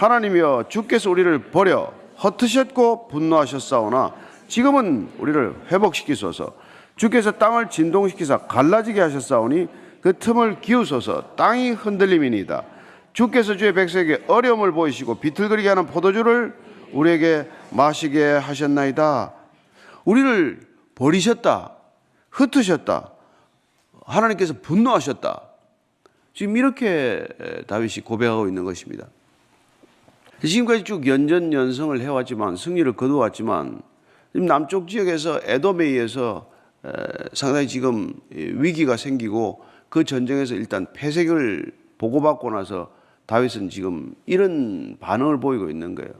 하나님이여 주께서 우리를 버려 흩으셨고 분노하셨사오나 지금은 우리를 회복시키소서. 주께서 땅을 진동시키사 갈라지게 하셨사오니 그 틈을 기우소서. 땅이 흔들림이니이다. 주께서 주의 백성에게 어려움을 보이시고 비틀거리게 하는 포도주를 우리에게 마시게 하셨나이다. 우리를 버리셨다, 흩으셨다, 하나님께서 분노하셨다. 지금 이렇게 다윗이 고백하고 있는 것입니다. 지금까지 쭉 연전연승을 해왔지만, 승리를 거두었지만, 지금 남쪽 지역에서 에돔에 의해서 상당히 지금 위기가 생기고 그 전쟁에서 일단 패색을 보고받고 나서 다윗은 지금 이런 반응을 보이고 있는 거예요.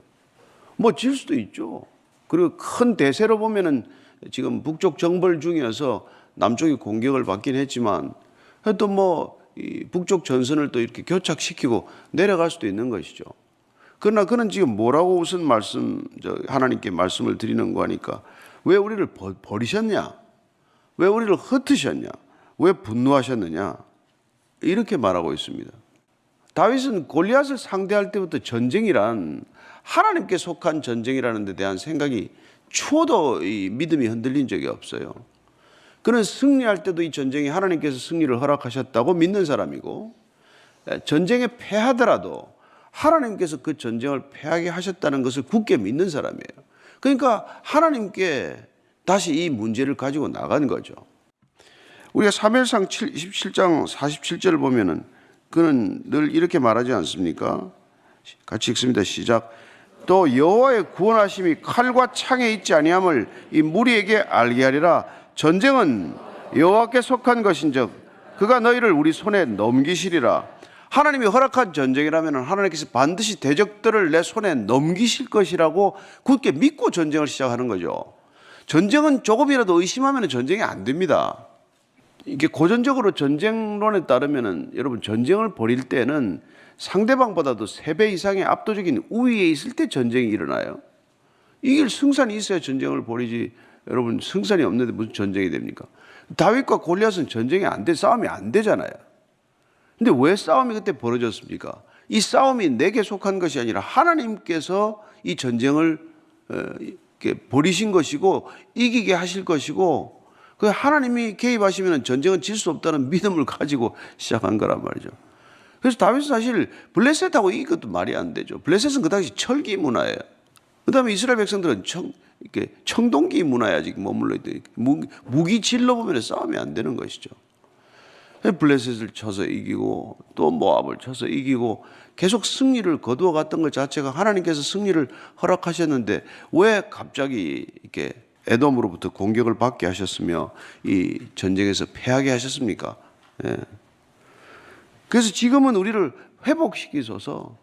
뭐 질 수도 있죠. 그리고 큰 대세로 보면은 지금 북쪽 정벌 중이어서 남쪽이 공격을 받긴 했지만 또 뭐 이 북쪽 전선을 또 이렇게 교착시키고 내려갈 수도 있는 것이죠. 그러나 그는 지금 뭐라고 우선 하나님께 말씀을 드리는 거니까 왜 우리를 버리셨냐? 왜 우리를 흩으셨냐? 왜 분노하셨느냐? 이렇게 말하고 있습니다. 다윗은 골리앗을 상대할 때부터 전쟁이란 하나님께 속한 전쟁이라는 데 대한 생각이 추워도 이 믿음이 흔들린 적이 없어요. 그는 승리할 때도 이 전쟁이 하나님께서 승리를 허락하셨다고 믿는 사람이고, 전쟁에 패하더라도 하나님께서 그 전쟁을 패하게 하셨다는 것을 굳게 믿는 사람이에요. 그러니까 하나님께 다시 이 문제를 가지고 나간 거죠. 우리가 사무엘상 27장 47절을 보면은 그는 늘 이렇게 말하지 않습니까? 같이 읽습니다. 시작. 또 여호와의 구원하심이 칼과 창에 있지 아니함을 이 무리에게 알게 하리라. 전쟁은 여호와께 속한 것인즉 그가 너희를 우리 손에 넘기시리라. 하나님이 허락한 전쟁이라면 하나님께서 반드시 대적들을 내 손에 넘기실 것이라고 굳게 믿고 전쟁을 시작하는 거죠. 전쟁은 조금이라도 의심하면 전쟁이 안 됩니다. 이게 고전적으로 전쟁론에 따르면은 여러분 전쟁을 벌일 때는 상대방보다도 3배 이상의 압도적인 우위에 있을 때 전쟁이 일어나요. 이길 승산이 있어야 전쟁을 벌이지. 여러분 승산이 없는데 무슨 전쟁이 됩니까? 다윗과 골리앗은 전쟁이 안 돼, 싸움이 안 되잖아요. 근데 왜 싸움이 그때 벌어졌습니까? 이 싸움이 내게 속한 것이 아니라 하나님께서 이 전쟁을 벌이신 것이고 이기게 하실 것이고, 그 하나님이 개입하시면 전쟁은 질 수 없다는 믿음을 가지고 시작한 거란 말이죠. 그래서 다윗은 사실 블레셋하고 이긴 것도 말이 안 되죠. 블레셋은 그 당시 철기 문화예요. 그 다음에 이스라엘 백성들은 이렇게 청동기 문화에 아직 머물러 있더니 무기 질러 보면 싸움이 안 되는 것이죠. 블레셋을 쳐서 이기고 또 모압을 쳐서 이기고 계속 승리를 거두어 갔던 것 자체가 하나님께서 승리를 허락하셨는데 왜 갑자기 이렇게 에돔으로부터 공격을 받게 하셨으며 이 전쟁에서 패하게 하셨습니까? 예. 그래서 지금은 우리를 회복시키소서,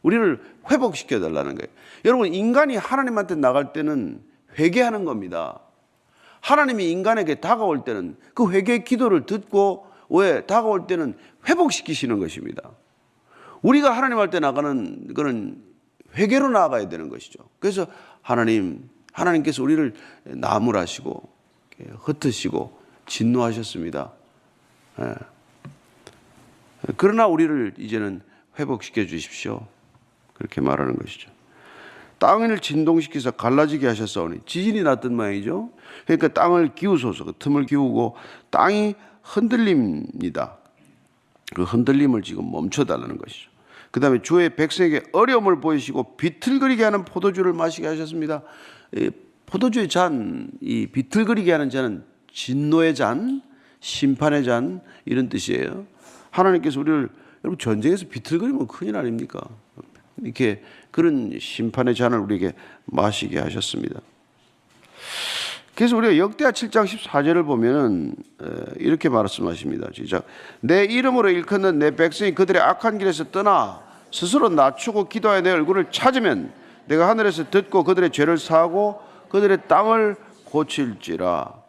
우리를 회복시켜달라는 거예요. 여러분, 인간이 하나님한테 나갈 때는 회개하는 겁니다. 하나님이 인간에게 다가올 때는 그 회개의 기도를 듣고 왜 다가올 때는 회복시키시는 것입니다. 우리가 하나님한테 나가는 거는 회개로 나아가야 되는 것이죠. 그래서 하나님께서 우리를 나무라시고 흩으시고 진노하셨습니다. 예. 그러나 우리를 이제는 회복시켜 주십시오. 그렇게 말하는 것이죠. 땅을 진동시켜서 갈라지게 하셨사오니 지진이 났던 모양이죠. 그러니까 땅을 기우소서, 그 틈을 기우고 땅이 흔들립니다. 그 흔들림을 지금 멈춰달라는 것이죠. 그 다음에 주의 백성에게 어려움을 보이시고 비틀거리게 하는 포도주를 마시게 하셨습니다. 포도주의 잔, 이 비틀거리게 하는 잔은 진노의 잔, 심판의 잔 이런 뜻이에요. 하나님께서 우리를 여러분 전쟁에서 비틀거리면 큰일 아닙니까? 이렇게 그런 심판의 잔을 우리에게 마시게 하셨습니다. 그래서 우리가 역대하 7장 14절을 보면은 이렇게 말씀하십니다. 시작. 내 이름으로 일컫는 내 백성이 그들의 악한 길에서 떠나 스스로 낮추고 기도하여 내 얼굴을 찾으면 내가 하늘에서 듣고 그들의 죄를 사하고 그들의 땅을 고칠지라.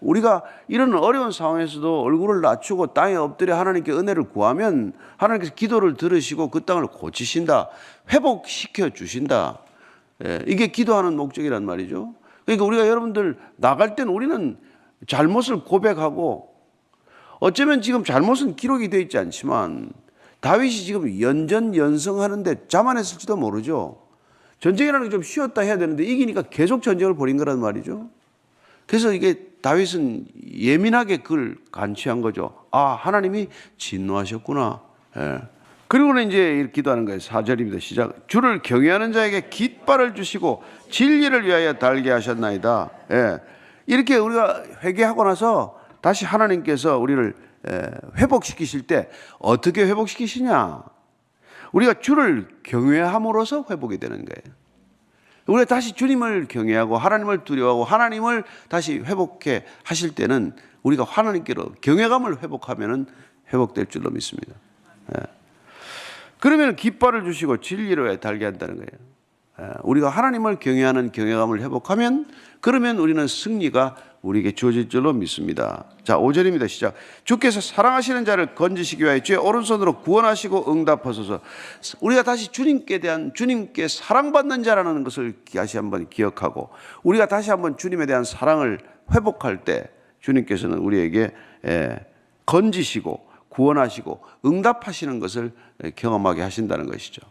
우리가 이런 어려운 상황에서도 얼굴을 낮추고 땅에 엎드려 하나님께 은혜를 구하면 하나님께서 기도를 들으시고 그 땅을 고치신다, 회복시켜 주신다. 이게 기도하는 목적이란 말이죠. 그러니까 우리가 여러분들 나갈 때는 우리는 잘못을 고백하고, 어쩌면 지금 잘못은 기록이 되어 있지 않지만 다윗이 지금 연전연승하는데 자만했을지도 모르죠. 전쟁이라는 게 좀 쉬었다 해야 되는데 이기니까 계속 전쟁을 벌인 거란 말이죠. 그래서 이게 다윗은 예민하게 그걸 간취한 거죠. 아, 하나님이 진노하셨구나. 예. 그리고는 이제 이렇게 기도하는 거예요. 4절입니다. 시작. 주를 경외하는 자에게 깃발을 주시고 진리를 위하여 달게 하셨나이다. 예. 이렇게 우리가 회개하고 나서 다시 하나님께서 우리를 회복시키실 때 어떻게 회복시키시냐? 우리가 주를 경외함으로써 회복이 되는 거예요. 우리가 다시 주님을 경외하고 하나님을 두려워하고 하나님을 다시 회복해 하실 때는 우리가 하나님께로 경외감을 회복하면은 회복될 줄로 믿습니다. 예. 그러면 깃발을 주시고 진리로 달게 한다는 거예요. 예. 우리가 하나님을 경외하는 경외감을 회복하면 그러면 우리는 승리가 우리에게 주어질 줄로 믿습니다. 자, 5절입니다. 시작. 주께서 사랑하시는 자를 건지시기 위하여 주의 오른손으로 구원하시고 응답하소서. 우리가 다시 주님께 사랑받는 자라는 것을 다시 한번 기억하고 우리가 다시 한번 주님에 대한 사랑을 회복할 때 주님께서는 우리에게 건지시고 구원하시고 응답하시는 것을 경험하게 하신다는 것이죠.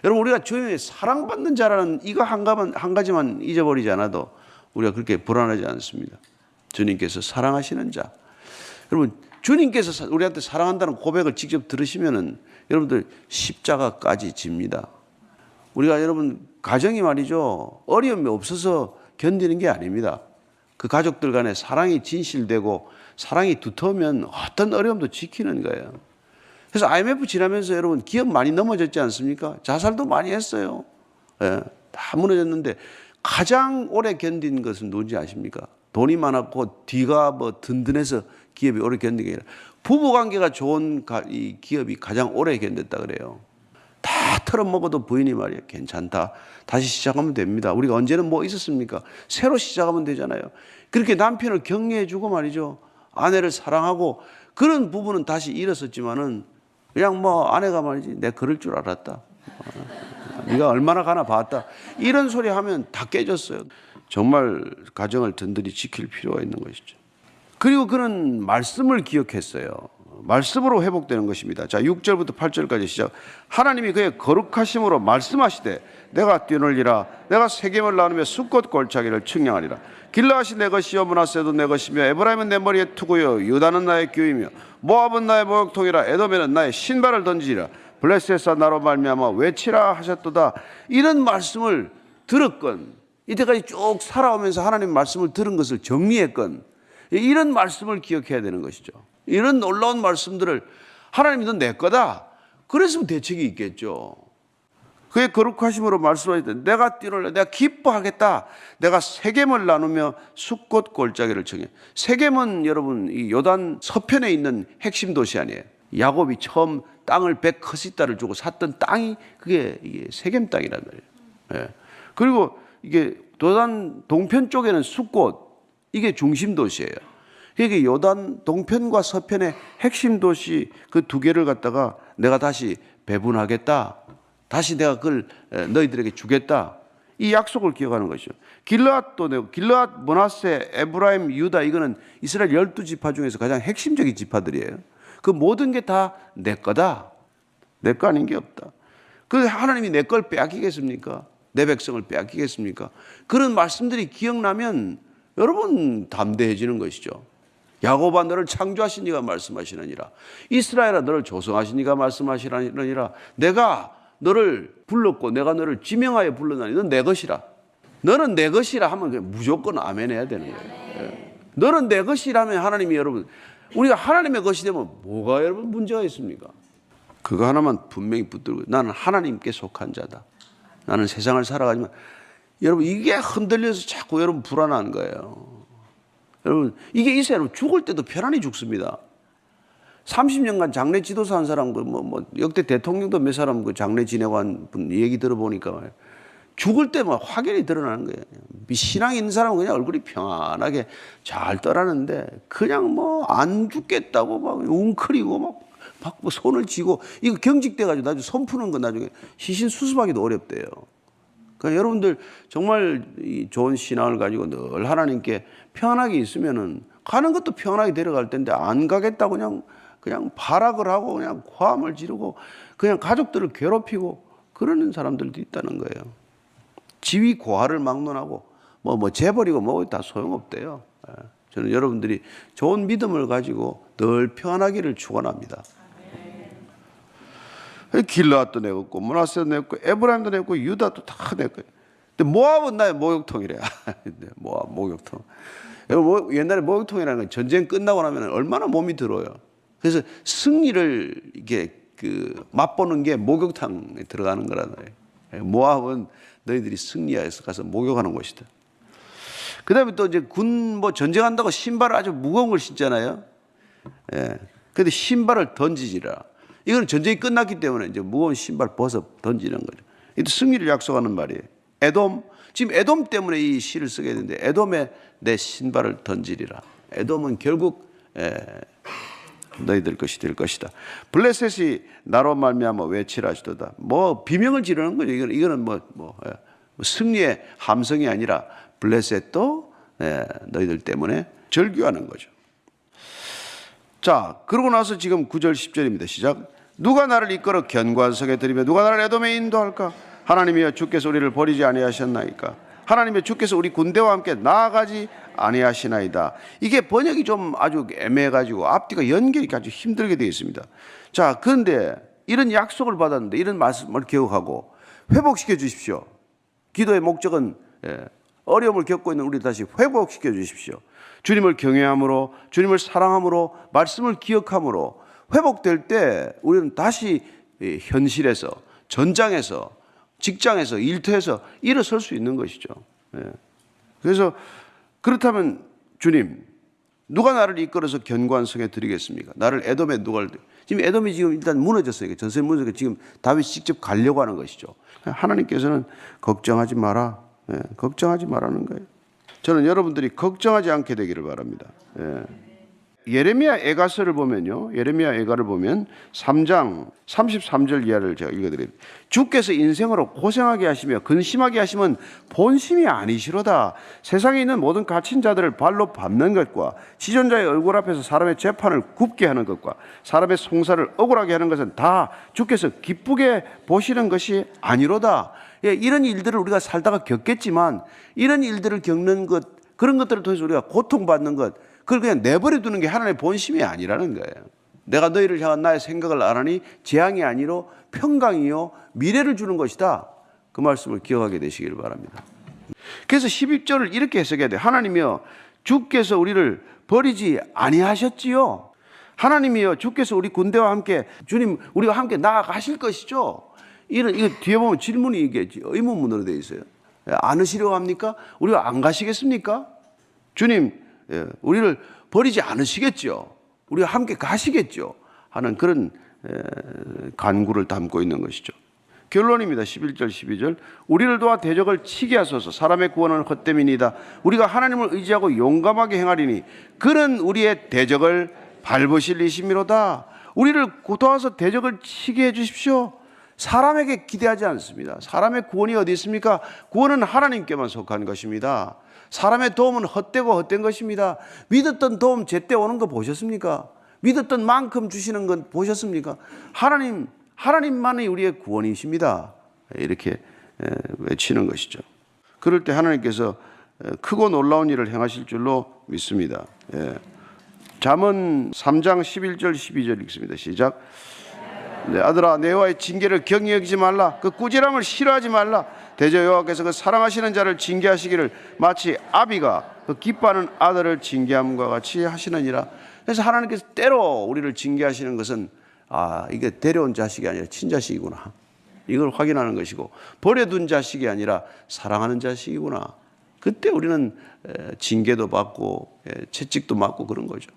여러분, 우리가 주님의 사랑받는 자라는 이거 한 가지만 잊어버리지 않아도 우리가 그렇게 불안하지 않습니다. 주님께서 사랑하시는 자. 여러분, 주님께서 우리한테 사랑한다는 고백을 직접 들으시면은 여러분들 십자가까지 집니다. 우리가 여러분 가정이 말이죠, 어려움이 없어서 견디는 게 아닙니다. 그 가족들 간에 사랑이 진실되고 사랑이 두터우면 어떤 어려움도 지키는 거예요. 그래서 IMF 지나면서 여러분 기업 많이 넘어졌지 않습니까? 자살도 많이 했어요. 예, 다 무너졌는데 가장 오래 견딘 것은 누군지 아십니까? 돈이 많았고 뒤가 뭐 든든해서 기업이 오래 견딘 게 아니라 부부관계가 좋은 이 기업이 가장 오래 견뎠다 그래요. 다 털어먹어도 부인이 말이에요. 괜찮다. 다시 시작하면 됩니다. 우리가 언제는 뭐 있었습니까? 새로 시작하면 되잖아요. 그렇게 남편을 격려해주고 말이죠. 아내를 사랑하고 그런 부부는 다시 일었었지만은 그냥 뭐 아내가 말이지 내 그럴 줄 알았다. 네가 얼마나 가나 봤다. 이런 소리 하면 다 깨졌어요. 정말 가정을 든든히 지킬 필요가 있는 것이죠. 그리고 그는 말씀을 기억했어요. 말씀으로 회복되는 것입니다. 자, 6절부터 8절까지 시작. 하나님이 그의 거룩하심으로 말씀하시되 내가 뛰놀리라. 내가 세겜을 나누며 숫꽃 골짜기를 측량하리라. 길라앗이 내 것이요 므낫세도 내 것이며 에브라임은 내 머리에 투구요 유다는 나의 규이며 모압은 나의 목욕통이라. 에돔에는 나의 신발을 던지리라. 블레셋아 나로 말미암아 외치라 하셨도다. 이런 말씀을 들었건 이때까지 쭉 살아오면서 하나님 말씀을 들은 것을 정리했건 이런 말씀을 기억해야 되는 것이죠. 이런 놀라운 말씀들을 하나님이 넌 내 거다. 그랬으면 대책이 있겠죠. 그의 거룩하심으로 말씀하실 때 내가 뛰놀라. 내가 기뻐하겠다. 내가 세겜을 나누며 숫꽃 골짜기를 청해. 세겜은 여러분 이 요단 서편에 있는 핵심 도시 아니에요. 야곱이 처음 땅을 100커시다를 주고 샀던 땅이 그게 세겜 땅이란 말이에요. 예. 그리고 이게 요단 동편 쪽에는 숫꽃, 이게 중심 도시예요. 그러니까 요단 동편과 서편의 핵심 도시 그 두 개를 갖다가 내가 다시 배분하겠다. 다시 내가 그걸 너희들에게 주겠다. 이 약속을 기억하는 것이죠. 길르앗도 내고 길르앗, 므낫세, 에브라임, 유다 이거는 이스라엘 12지파 중에서 가장 핵심적인 지파들이에요. 그 모든 게 다 내 거다. 내 거 아닌 게 없다. 그 하나님이 내 걸 빼앗기겠습니까? 내 백성을 빼앗기겠습니까? 그런 말씀들이 기억나면 여러분 담대해지는 것이죠. 야곱아 너를 창조하신 이가 말씀하시느니라. 이스라엘아 너를 조성하신 이가 말씀하시느니라. 내가 너를 불렀고 내가 너를 지명하여 불렀나니 넌 내 것이라. 너는 내 것이라 하면 무조건 아멘 해야 되는 거예요. 예. 너는 내 것이라면 하나님이 여러분 우리가 하나님의 것이 되면 뭐가 여러분 문제가 있습니까? 그거 하나만 분명히 붙들고 나는 하나님께 속한 자다. 나는 세상을 살아가지만 여러분 이게 흔들려서 자꾸 여러분 불안한 거예요. 여러분 이게 있어야 여러분 죽을 때도 편안히 죽습니다. 30년간 장례 지도사 한 사람 역대 대통령도 몇 사람 그 장례 지내고 한 분 얘기 들어보니까 죽을 때만 확연히 드러나는 거예요. 신앙이 있는 사람은 그냥 얼굴이 평안하게 잘 떠나는데 그냥 뭐 안 죽겠다고 막 웅크리고 막 손을 쥐고 이거 경직돼가지고 나중에 손 푸는 건 나중에 시신 수습하기도 어렵대요. 그러니까 여러분들 정말 좋은 신앙을 가지고 늘 하나님께 평안하게 있으면은 가는 것도 평안하게 데려갈 텐데 안 가겠다고 그냥 그냥 발악을 하고 그냥 고함을 지르고 그냥 가족들을 괴롭히고 그러는 사람들도 있다는 거예요. 지위 고하를 막론하고 뭐 재벌이고 뭐 다 소용없대요. 저는 여러분들이 좋은 믿음을 가지고 늘 평안하기를 축원합니다. 길라앗도 내었고 므낫세도 내었고 에브라임도 내었고 유다도 다 내었고, 근데 모압은 나의 목욕통이래. 모압 목욕통. 옛날에 목욕통이라는 건 전쟁 끝나고 나면 얼마나 몸이 들어요. 그래서 승리를 이게 맛보는 게 목욕탕에 들어가는 거라는 거예요. 모압은 너희들이 승리하여서 가서 목욕하는 곳이다. 그 다음에 또 이제 전쟁한다고 신발을 아주 무거운 걸 신잖아요. 근데 신발을 던지지라. 이건 전쟁이 끝났기 때문에 이제 무거운 신발 벗어 던지는 거죠. 이것도 승리를 약속하는 말이에요. 지금 에돔 때문에 이 시를 쓰게 되는데, 에돔에 내 신발을 던지리라. 에돔은 결국 너희들 것이 될 것이다. 블레셋이 나로 말미암아 외치라 하시도다. 비명을 지르는 거죠. 이거는 승리의 함성이 아니라 블레셋도 너희들 때문에 절규하는 거죠. 자, 그러고 나서 지금 9절 10절입니다. 시작. 누가 나를 이끌어 견고한성에 들이며 누가 나를 에돔에 인도할까? 하나님이여 주께서 우리를 버리지 아니하셨나이까? 하나님의 주께서 우리 군대와 함께 나아가지 아니하시나이다. 이게 번역이 좀 아주 애매해가지고 앞뒤가 연결이 아주 힘들게 되어 있습니다. 자, 그런데 이런 약속을 받았는데 이런 말씀을 기억하고 회복시켜 주십시오. 기도의 목적은 어려움을 겪고 있는 우리를 다시 회복시켜 주십시오. 주님을 경외함으로, 주님을 사랑함으로, 말씀을 기억함으로 회복될 때 우리는 다시 현실에서, 전장에서, 직장에서, 일터에서 일어설 수 있는 것이죠. 그래서 그렇다면 주님, 누가 나를 이끌어서 견고한 성에 드리겠습니까? 나를 에돔에 누가 지금 에돔이 지금 일단 무너졌어요. 전세 무너졌으니까 지금 다윗이 직접 가려고 하는 것이죠. 하나님께서는 걱정하지 마라. 걱정하지 말라는 거예요. 저는 여러분들이 걱정하지 않게 되기를 바랍니다. 예레미야 애가서를 보면요, 예레미야 애가를 보면 3장 33절 이하를 제가 읽어드립니다. 주께서 인생으로 고생하게 하시며 근심하게 하시면 본심이 아니시로다. 세상에 있는 모든 갇힌 자들을 발로 밟는 것과 시존자의 얼굴 앞에서 사람의 재판을 굽게 하는 것과 사람의 송사를 억울하게 하는 것은 다 주께서 기쁘게 보시는 것이 아니로다. 이런 일들을 우리가 살다가 겪겠지만, 이런 일들을 겪는 것, 그런 것들을 통해서 우리가 고통받는 것, 그걸 그냥 내버려 두는 게 하나님의 본심이 아니라는 거예요. 내가 너희를 향한 나의 생각을 알아니 재앙이 아니로 평강이요 미래를 주는 것이다. 그 말씀을 기억하게 되시길 바랍니다. 그래서 12절을 이렇게 해석해야 돼요. 하나님이여 주께서 우리를 버리지 아니하셨지요. 하나님이여 주께서 우리 군대와 함께, 주님 우리와 함께 나아가실 것이죠. 이거 뒤에 보면 질문이 이게 의문문으로 되어 있어요. 안으시려고 합니까? 우리가 안 가시겠습니까? 주님 우리를 버리지 않으시겠죠. 우리와 함께 가시겠죠. 하는 그런 간구를 담고 있는 것이죠. 결론입니다. 11절 12절. 우리를 도와 대적을 치게 하소서. 사람의 구원은 헛됨이니이다. 우리가 하나님을 의지하고 용감하게 행하리니 그는 우리의 대적을 밟으실 이심이로다. 우리를 도와서 대적을 치게 해 주십시오. 사람에게 기대하지 않습니다. 사람의 구원이 어디 있습니까? 구원은 하나님께만 속한 것입니다. 사람의 도움은 헛된 것입니다. 믿었던 도움 제때 오는 거 보셨습니까? 믿었던 만큼 주시는 건 보셨습니까? 하나님만이 우리의 구원이십니다. 이렇게 외치는 것이죠. 그럴 때 하나님께서 크고 놀라운 일을 행하실 줄로 믿습니다. 잠언 3장 11절 12절 읽습니다. 시작. 아들아 내와의 징계를 경히 여기지 말라. 그 꾸지람을 싫어하지 말라. 대저 여호와께서 그 사랑하시는 자를 징계하시기를 마치 아비가 그 기뻐하는 아들을 징계함과 같이 하시느니라. 그래서 하나님께서 때로 우리를 징계하시는 것은 이게 데려온 자식이 아니라 친자식이구나, 이걸 확인하는 것이고, 버려둔 자식이 아니라 사랑하는 자식이구나. 그때 우리는 징계도 받고 채찍도 맞고 그런 거죠.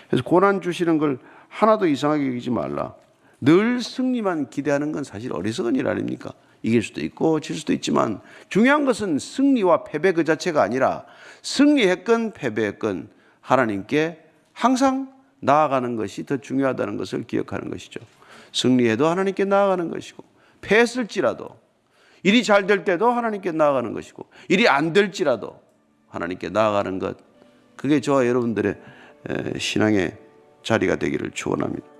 그래서 고난 주시는 걸 하나도 이상하게 여기지 말라. 늘 승리만 기대하는 건 사실 어리석은 일 아닙니까? 이길 수도 있고 질 수도 있지만 중요한 것은 승리와 패배 그 자체가 아니라 승리했건 패배했건 하나님께 항상 나아가는 것이 더 중요하다는 것을 기억하는 것이죠. 승리해도 하나님께 나아가는 것이고, 패했을지라도, 일이 잘 될 때도 하나님께 나아가는 것이고, 일이 안 될지라도 하나님께 나아가는 것, 그게 저와 여러분들의 신앙의 자리가 되기를 축원합니다.